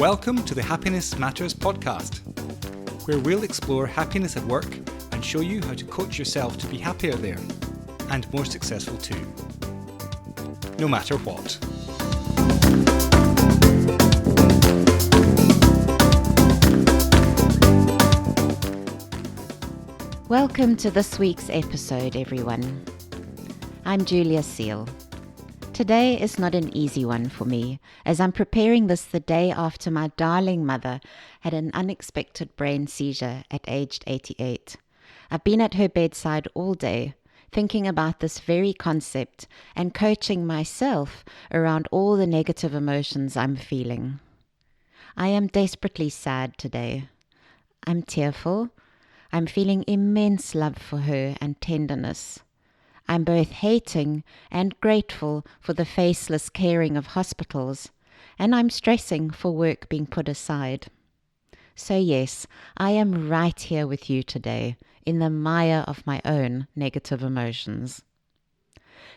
Welcome to the Happiness Matters podcast, where we'll explore happiness at work and show you how to coach yourself to be happier there and more successful too, no matter what. Welcome to this week's episode, everyone. I'm Julia Seal. Today is not an easy one for me, as I'm preparing this the day after my darling mother had an unexpected brain seizure at aged 88. I've been at her bedside all day, thinking about this very concept and coaching myself around all the negative emotions I'm feeling. I am desperately sad today. I'm tearful. I'm feeling immense love for her and tenderness. I'm both hating and grateful for the faceless caring of hospitals, and I'm stressing for work being put aside. So yes, I am right here with you today, in the mire of my own negative emotions.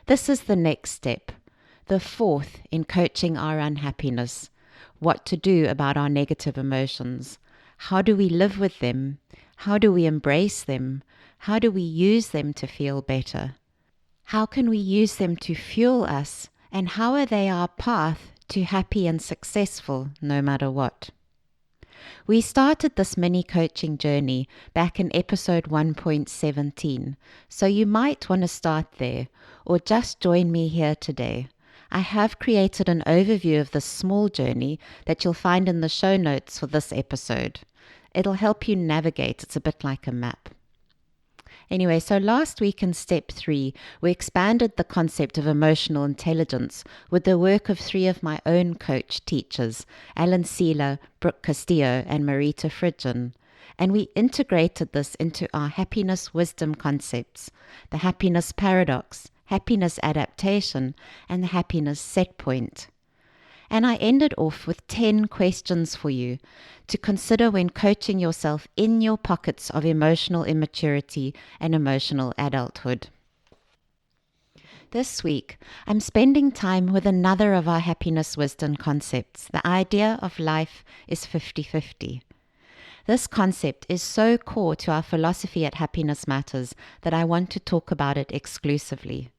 This is the next step, the fourth in coaching our unhappiness, what to do about our negative emotions. How do we live with them? How do we embrace them? How do we use them to feel better? How can we use them to fuel us, and how are they our path to happy and successful no matter what? We started this mini coaching journey back in episode 1.17, so you might want to start there or just join me here today. I have created an overview of this small journey that you'll find in the show notes for this episode. It'll help you navigate. It's a bit like a map. Anyway, so last week in step 3, we expanded the concept of emotional intelligence with the work of 3 of my own coach teachers, Alan Seeler, Brooke Castillo, and Marita Fridgen. And we integrated this into our happiness wisdom concepts, the happiness paradox, happiness adaptation, and the happiness set point. And I ended off with 10 questions for you to consider when coaching yourself in your pockets of emotional immaturity and emotional adulthood. This week, I'm spending time with another of our happiness wisdom concepts. The idea of life is 50-50. This concept is so core to our philosophy at Happiness Matters that I want to talk about it exclusively.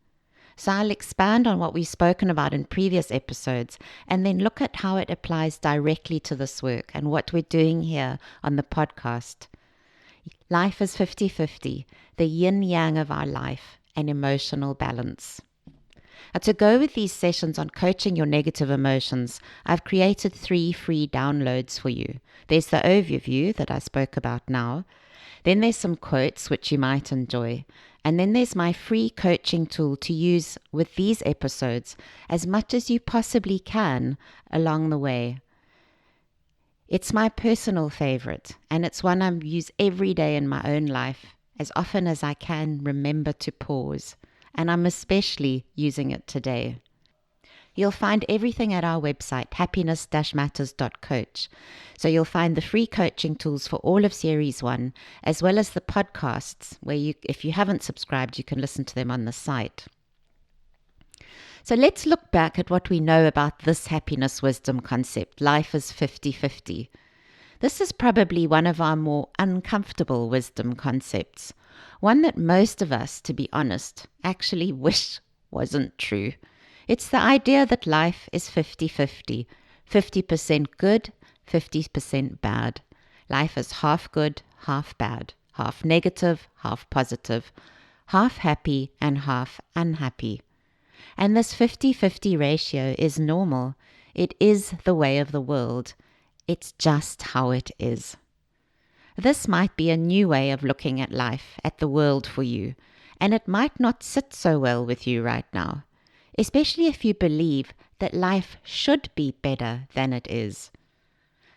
So I'll expand on what we've spoken about in previous episodes and then look at how it applies directly to this work and what we're doing here on the podcast. Life is 50-50, the yin-yang of our life and emotional balance. Now, to go with these sessions on coaching your negative emotions, I've created 3 free downloads for you. There's the overview that I spoke about now. Then there's some quotes which you might enjoy. And then there's my free coaching tool to use with these episodes as much as you possibly can along the way. It's my personal favorite, and it's one I use every day in my own life, as often as I can remember to pause. And I'm especially using it today. You'll find everything at our website, Happiness-Matters.coach. So you'll find the free coaching tools for all of Series 1, as well as the podcasts, where if you haven't subscribed, you can listen to them on the site. So let's look back at what we know about this happiness wisdom concept. Life is 50-50. This is probably one of our more uncomfortable wisdom concepts, one that most of us, to be honest, actually wish wasn't true. It's the idea that life is 50-50, 50% good, 50% bad. Life is half good, half bad, half negative, half positive, half happy and half unhappy. And this 50-50 ratio is normal. It is the way of the world. It's just how it is. This might be a new way of looking at life, at the world for you, and it might not sit so well with you right now, especially if you believe that life should be better than it is.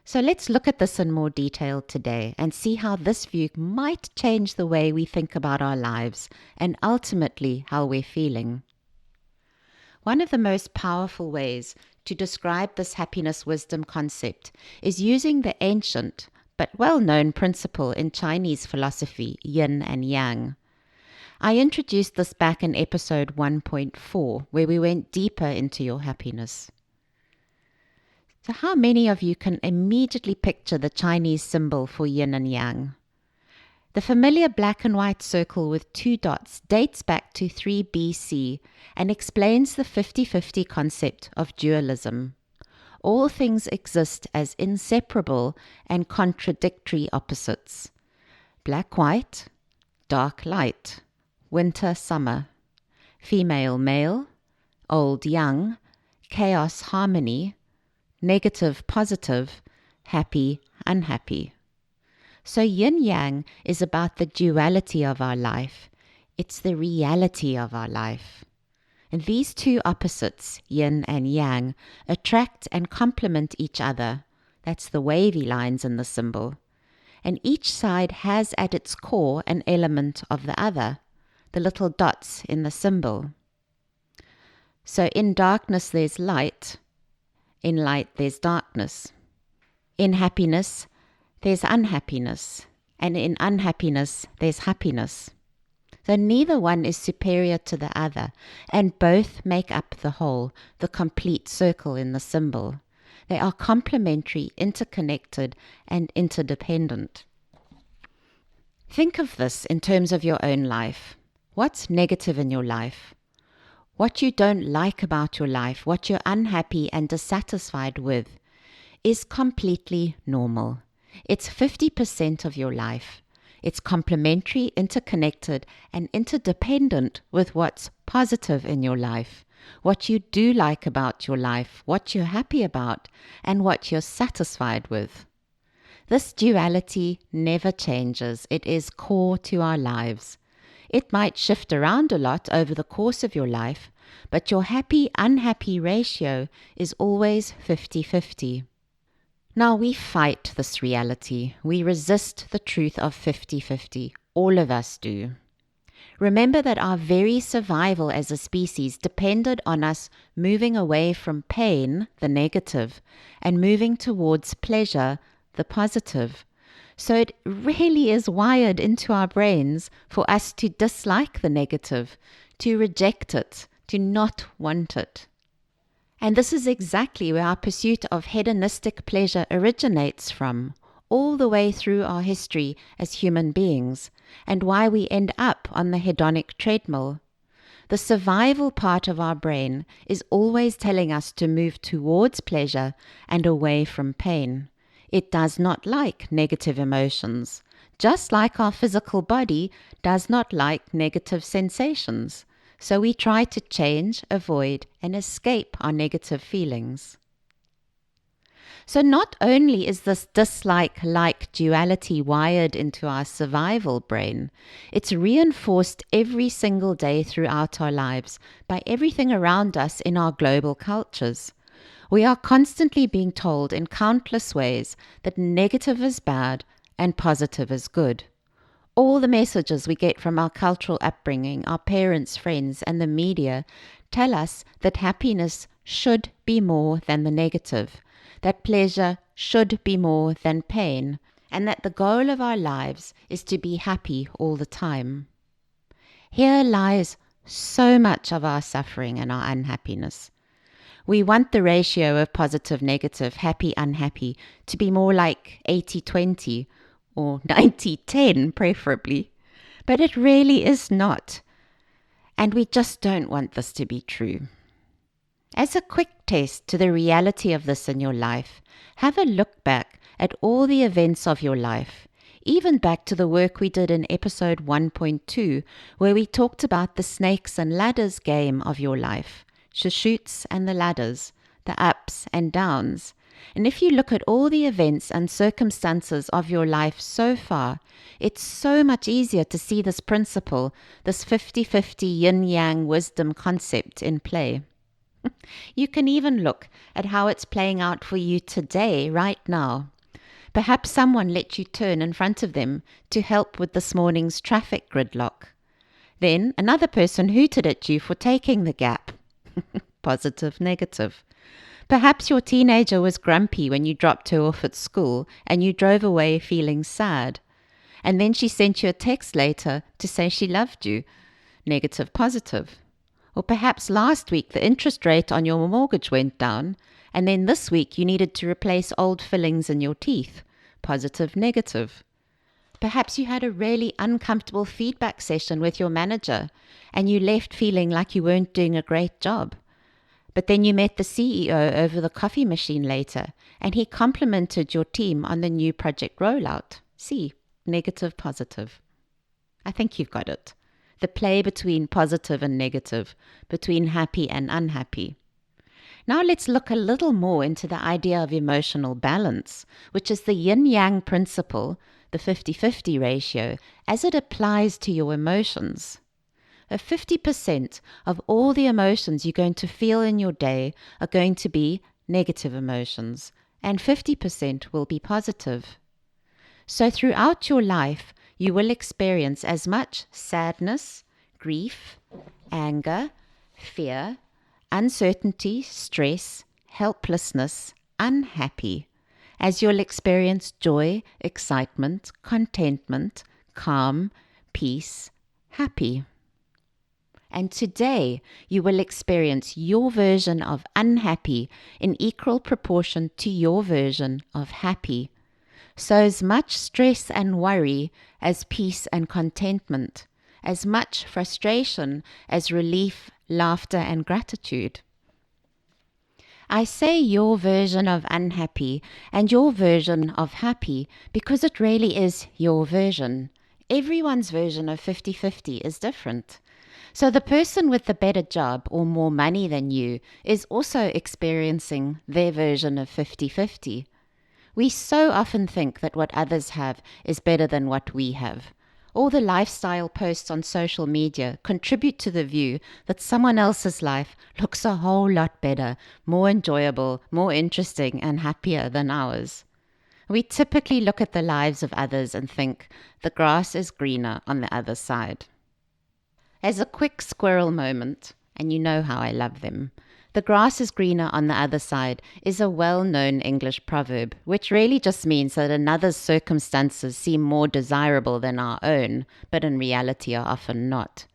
So let's look at this in more detail today and see how this view might change the way we think about our lives and ultimately how we're feeling. One of the most powerful ways to describe this happiness wisdom concept is using the ancient but well-known principle in Chinese philosophy, Yin and Yang. I introduced this back in episode 1.4, where we went deeper into your happiness. So how many of you can immediately picture the Chinese symbol for yin and yang? The familiar black and white circle with 2 dots dates back to 3 BC and explains the 50-50 concept of dualism. All things exist as inseparable and contradictory opposites. Black-white, dark-light, winter-summer, female-male, old-young, chaos-harmony, negative-positive, happy-unhappy. So yin-yang is about the duality of our life. It's the reality of our life. And these 2 opposites, yin and yang, attract and complement each other. That's the wavy lines in the symbol. And each side has at its core an element of the other, the little dots in the symbol. So in darkness there's light, in light there's darkness. In happiness there's unhappiness, and in unhappiness there's happiness. So neither one is superior to the other, and both make up the whole, the complete circle in the symbol. They are complementary, interconnected, and interdependent. Think of this in terms of your own life. What's negative in your life? What you don't like about your life, what you're unhappy and dissatisfied with, is completely normal. It's 50% of your life. It's complementary, interconnected, and interdependent with what's positive in your life, what you do like about your life, what you're happy about, and what you're satisfied with. This duality never changes. It is core to our lives. It might shift around a lot over the course of your life, but your happy-unhappy ratio is always 50-50. Now we fight this reality. We resist the truth of 50-50. All of us do. Remember that our very survival as a species depended on us moving away from pain, the negative, and moving towards pleasure, the positive. So it really is wired into our brains for us to dislike the negative, to reject it, to not want it. And this is exactly where our pursuit of hedonistic pleasure originates from, all the way through our history as human beings, and why we end up on the hedonic treadmill. The survival part of our brain is always telling us to move towards pleasure and away from pain. It does not like negative emotions, just like our physical body does not like negative sensations. So we try to change, avoid, and escape our negative feelings. So not only is this dislike-like duality wired into our survival brain, it's reinforced every single day throughout our lives by everything around us in our global cultures. We are constantly being told in countless ways that negative is bad and positive is good. All the messages we get from our cultural upbringing, our parents, friends, and the media tell us that happiness should be more than the negative, that pleasure should be more than pain, and that the goal of our lives is to be happy all the time. Here lies so much of our suffering and our unhappiness. We want the ratio of positive-negative, happy-unhappy to be more like 80-20, or 90-10 preferably, but it really is not. And we just don't want this to be true. As a quick test to the reality of this in your life, have a look back at all the events of your life, even back to the work we did in episode 1.2, where we talked about the snakes and ladders game of your life, the chutes and the ladders, the ups and downs. And if you look at all the events and circumstances of your life so far, it's so much easier to see this principle, this 50-50 yin-yang wisdom concept in play. You can even look at how it's playing out for you today, right now. Perhaps someone let you turn in front of them to help with this morning's traffic gridlock. Then another person hooted at you for taking the gap. Positive, negative. Perhaps your teenager was grumpy when you dropped her off at school and you drove away feeling sad. And then she sent you a text later to say she loved you. Negative, positive. Or perhaps last week the interest rate on your mortgage went down, and then this week you needed to replace old fillings in your teeth. Positive, negative. Perhaps you had a really uncomfortable feedback session with your manager and you left feeling like you weren't doing a great job. But then you met the CEO over the coffee machine later and he complimented your team on the new project rollout. See, negative, positive. I think you've got it. The play between positive and negative, between happy and unhappy. Now let's look a little more into the idea of emotional balance, which is the Yin-Yang principle, the 50-50 ratio, as it applies to your emotions. 50% of all the emotions you're going to feel in your day are going to be negative emotions, and 50% will be positive. So throughout your life, you will experience as much sadness, grief, anger, fear, uncertainty, stress, helplessness, unhappy, as you'll experience joy, excitement, contentment, calm, peace, happy. And today, you will experience your version of unhappy in equal proportion to your version of happy. So as much stress and worry as peace and contentment, as much frustration as relief, laughter, and gratitude. I say your version of unhappy and your version of happy because it really is your version. Everyone's version of 50-50 is different. So the person with the better job or more money than you is also experiencing their version of 50-50. We so often think that what others have is better than what we have. All the lifestyle posts on social media contribute to the view that someone else's life looks a whole lot better, more enjoyable, more interesting, and happier than ours. We typically look at the lives of others and think, the grass is greener on the other side. As a quick squirrel moment, and you know how I love them, the grass is greener on the other side is a well-known English proverb, which really just means that another's circumstances seem more desirable than our own, but in reality are often not.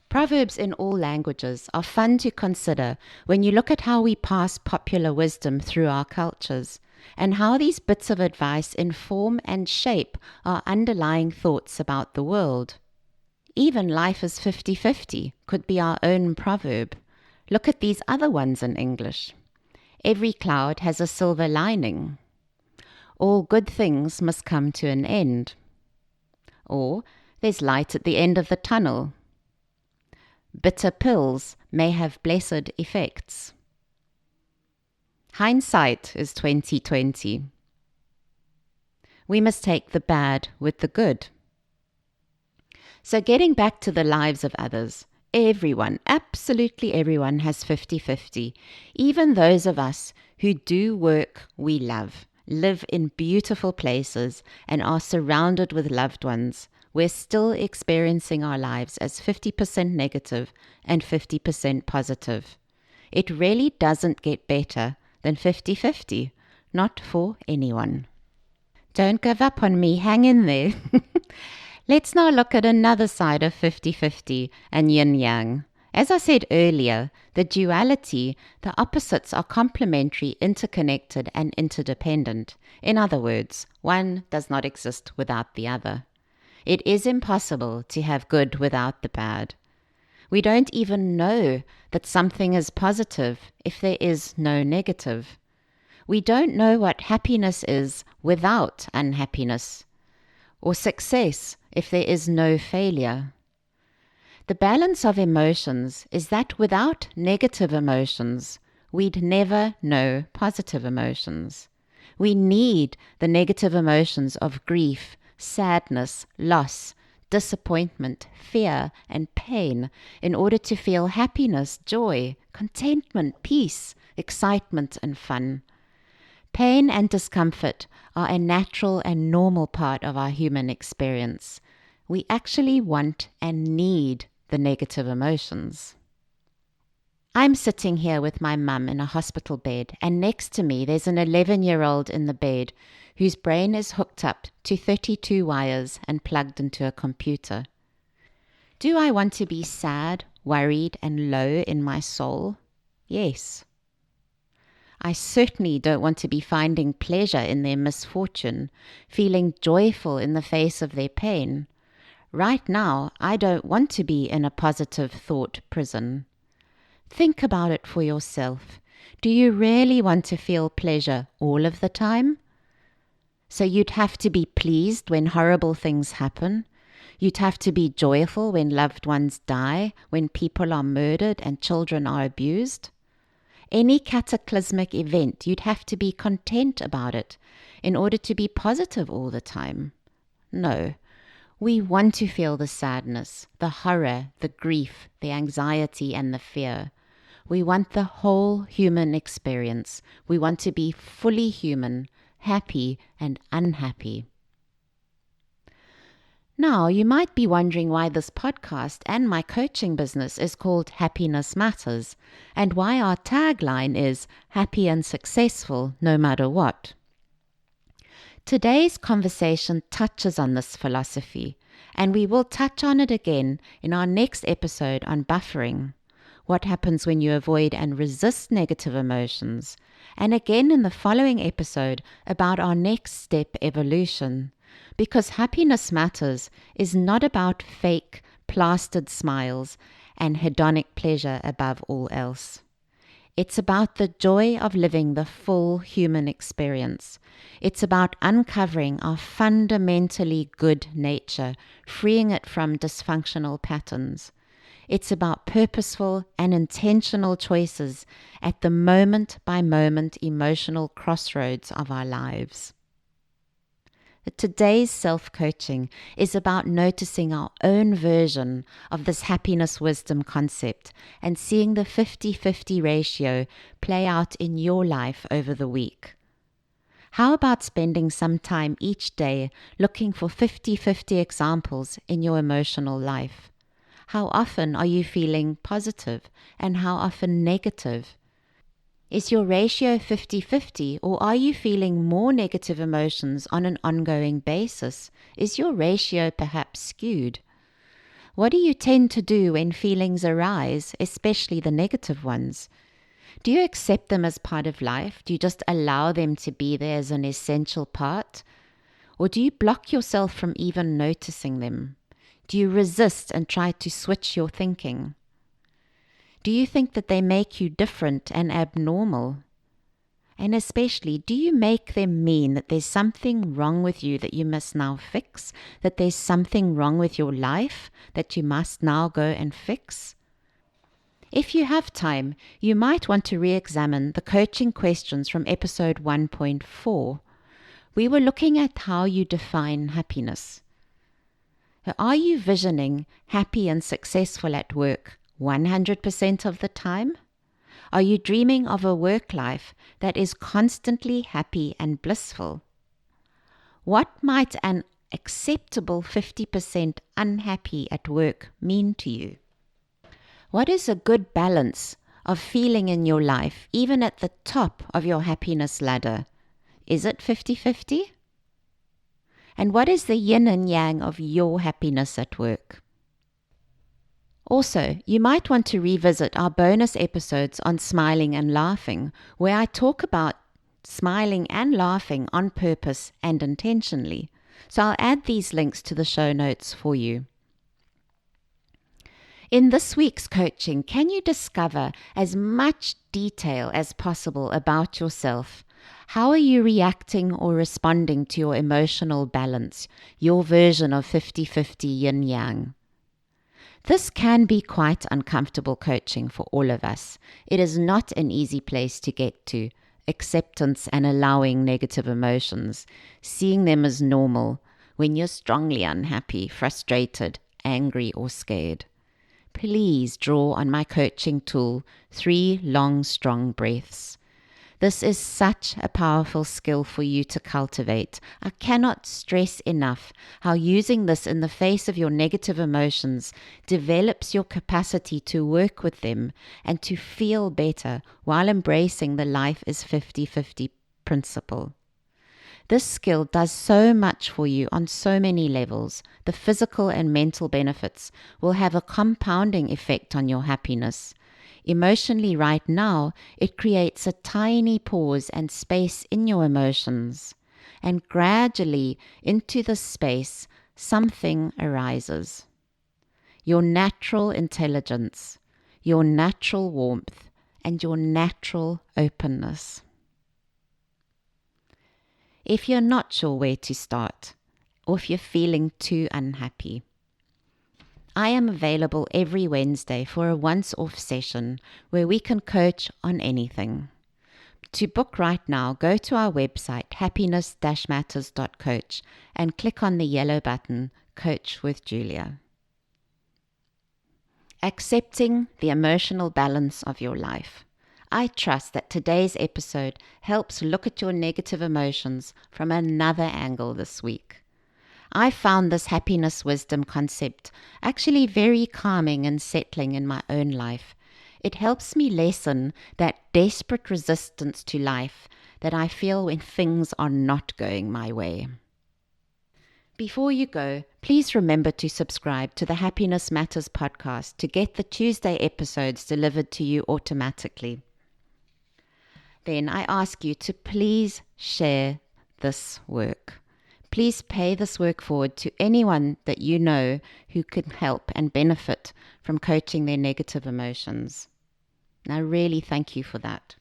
Proverbs in all languages are fun to consider when you look at how we pass popular wisdom through our cultures, and how these bits of advice inform and shape our underlying thoughts about the world. Even life is 50-50 could be our own proverb. Look at these other ones in English. Every cloud has a silver lining. All good things must come to an end. Or there's light at the end of the tunnel. Bitter pills may have blessed effects. Hindsight is 20/20. We must take the bad with the good. So getting back to the lives of others, everyone, absolutely everyone has 50-50. Even those of us who do work we love, live in beautiful places, and are surrounded with loved ones, we're still experiencing our lives as 50% negative and 50% positive. It really doesn't get better than 50-50, not for anyone. Don't give up on me, hang in there. Let's now look at another side of 50-50 and Yin-Yang. As I said earlier, the duality, the opposites are complementary, interconnected, and interdependent. In other words, one does not exist without the other. It is impossible to have good without the bad. We don't even know that something is positive if there is no negative. We don't know what happiness is without unhappiness, or success if there is no failure. The balance of emotions is that without negative emotions, we'd never know positive emotions. We need the negative emotions of grief, sadness, loss, disappointment, fear, and pain in order to feel happiness, joy, contentment, peace, excitement, and fun. Pain and discomfort are a natural and normal part of our human experience. We actually want and need the negative emotions. I'm sitting here with my mum in a hospital bed, and next to me there's an 11-year-old in the bed whose brain is hooked up to 32 wires and plugged into a computer. Do I want to be sad, worried and low in my soul? Yes. I certainly don't want to be finding pleasure in their misfortune, feeling joyful in the face of their pain. Right now, I don't want to be in a positive thought prison. Think about it for yourself. Do you really want to feel pleasure all of the time? So you'd have to be pleased when horrible things happen. You'd have to be joyful when loved ones die, when people are murdered and children are abused. Any cataclysmic event, you'd have to be content about it in order to be positive all the time. No, we want to feel the sadness, the horror, the grief, the anxiety, and the fear. We want the whole human experience. We want to be fully human, happy and unhappy. Now, you might be wondering why this podcast and my coaching business is called Happiness Matters, and why our tagline is happy and successful no matter what. Today's conversation touches on this philosophy, and we will touch on it again in our next episode on buffering, what happens when you avoid and resist negative emotions, and again in the following episode about our next step evolution. Because Happiness Matters is not about fake, plastered smiles and hedonic pleasure above all else. It's about the joy of living the full human experience. It's about uncovering our fundamentally good nature, freeing it from dysfunctional patterns. It's about purposeful and intentional choices at the moment-by-moment emotional crossroads of our lives. Today's self-coaching is about noticing our own version of this happiness wisdom concept and seeing the 50-50 ratio play out in your life over the week. How about spending some time each day looking for 50-50 examples in your emotional life? How often are you feeling positive and how often negative? Is your ratio 50-50, or are you feeling more negative emotions on an ongoing basis? Is your ratio perhaps skewed? What do you tend to do when feelings arise, especially the negative ones? Do you accept them as part of life? Do you just allow them to be there as an essential part? Or do you block yourself from even noticing them? Do you resist and try to switch your thinking? Do you think that they make you different and abnormal? And especially, do you make them mean that there's something wrong with you that you must now fix? That there's something wrong with your life that you must now go and fix? If you have time, you might want to re-examine the coaching questions from episode 1.4. We were looking at how you define happiness. Are you visioning happy and successful at work 100% of the time? Are you dreaming of a work life that is constantly happy and blissful? What might an acceptable 50% unhappy at work mean to you? What is a good balance of feeling in your life, even at the top of your happiness ladder? Is it 50-50? And what is the yin and yang of your happiness at work? Also, you might want to revisit our bonus episodes on smiling and laughing, where I talk about smiling and laughing on purpose and intentionally. So I'll add these links to the show notes for you. In this week's coaching, can you discover as much detail as possible about yourself? How are you reacting or responding to your emotional balance, your version of 50-50 yin-yang? This can be quite uncomfortable coaching for all of us. It is not an easy place to get to. Acceptance and allowing negative emotions, seeing them as normal when you're strongly unhappy, frustrated, angry, or scared. Please draw on my coaching tool, 3 long, strong breaths. This is such a powerful skill for you to cultivate. I cannot stress enough how using this in the face of your negative emotions develops your capacity to work with them and to feel better while embracing the life is 50-50 principle. This skill does so much for you on so many levels. The physical and mental benefits will have a compounding effect on your happiness. Emotionally right now, it creates a tiny pause and space in your emotions. And gradually, into this space, something arises. Your natural intelligence, your natural warmth, and your natural openness. If you're not sure where to start, or if you're feeling too unhappy, I am available every Wednesday for a once-off session where we can coach on anything. To book right now, go to our website, Happiness-Matters.coach, and click on the yellow button, Coach with Julia. Accepting the emotional balance of your life. I trust that today's episode helps look at your negative emotions from another angle this week. I found this happiness wisdom concept actually very calming and settling in my own life. It helps me lessen that desperate resistance to life that I feel when things are not going my way. Before you go, please remember to subscribe to the Happiness Matters podcast to get the Tuesday episodes delivered to you automatically. Then I ask you to please share this work. Please pay this work forward to anyone that you know who can help and benefit from coaching their negative emotions. And I really thank you for that.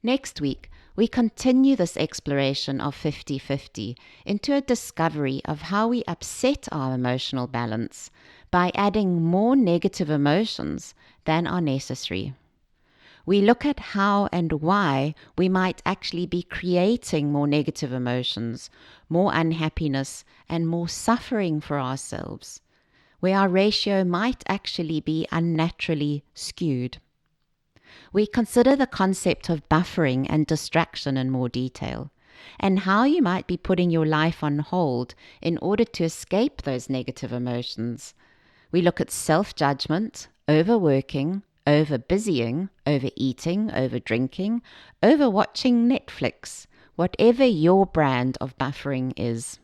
Next week, we continue this exploration of 50-50 into a discovery of how we upset our emotional balance by adding more negative emotions than are necessary. We look at how and why we might actually be creating more negative emotions, more unhappiness, and more suffering for ourselves, where our ratio might actually be unnaturally skewed. We consider the concept of buffering and distraction in more detail, and how you might be putting your life on hold in order to escape those negative emotions. We look at self-judgment, overworking, over-busying, overeating, over-drinking, over-watching Netflix, whatever your brand of buffering is.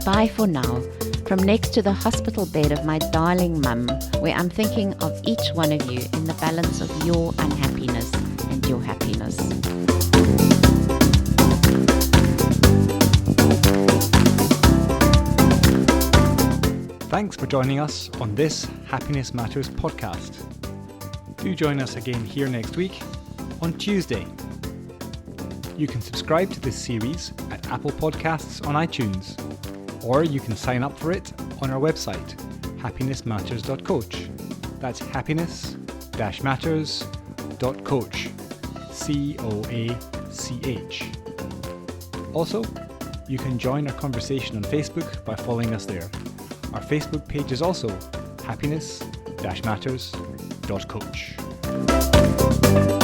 Bye for now. From next to the hospital bed of my darling mum, where I'm thinking of each one of you in the balance of your unhappiness and your happiness. Thanks for joining us on this Happiness Matters podcast. Do join us again here next week on Tuesday. You can subscribe to this series at Apple Podcasts on iTunes, or you can sign up for it on our website, Happiness-Matters.coach. That's Happiness-Matters.coach. COACH. Also, you can join our conversation on Facebook by following us there. Our Facebook page is also Happiness-Matters.coach.